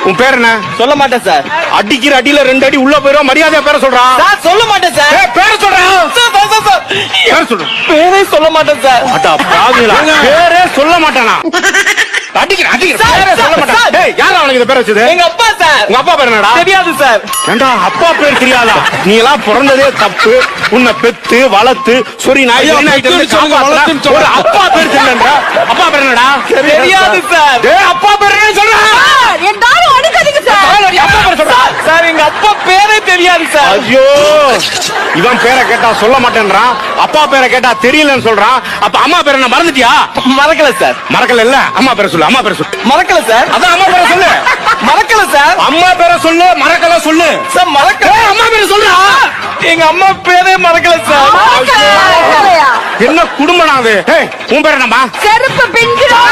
உன் பேர் என்ன? சொல்ல மாட்டேன் சார். அடிக்கிற அடியில 2 அடி உள்ள போயிரும். மரியாதையா பேரை சொல்றா. சார் சொல்ல மாட்டேன் சார். பேரை சொல்றா. பேரை சொல்ற. பேரே சொல்ல மாட்டேன் சார். அடா பாவிகளா, பேரே சொல்ல மாட்டானா? அடிக்கிற பேரே சொல்ல மாட்டான். டேய், யாரா அவனுக்கு இந்த பேரை வச்சது? எங்க அப்பா சார். உங்க அப்பா பேர் என்னடா? தெரியாது சார். ஏண்டா அப்பா பேர் தெரியாதா? நீ எல்லாம் பிறந்ததே தப்பு. உன்னை பெத்து வளர்த்து சொரி நாய் ஒரு அப்பா பேர் தெரியலன்றா. அப்பா பேர் என்னடா? தெரியாது சார். டேய், அப்பா பேர் என்ன சொல்ற? எல்லாரும் அடிக்காதீங்க சார். அப்பா பேர் சொல்றா. சார் எங்க அப்பா பேரே தெரியாது சார். ஐயோ, இவன் பேரை கேட்டா சொல்ல மாட்டேன்றான், அப்பா பேரை கேட்டா தெரியலன்னு சொல்றான். அப்ப அம்மா பேரை என்ன மறந்துட்டியா? மறக்கல சார். மறக்கல இல்ல, அம்மா பேரை சொல்லு. அம்மா பேரை சொல்லு. மறக்கல சார். அதான் அம்மா பேரை சொல்லு. மறக்கல சார். அம்மா பேரை சொல்லு, மறக்கல சொல்லு. சார் மறக்கல. அம்மா பேரை சொல்றா. எங்க அம்மா பேரே மறக்கல சார். என்ன குடும்பம் அது? உன் பேர் என்னம்மா? செருப்பு பிஞ்சிடும்.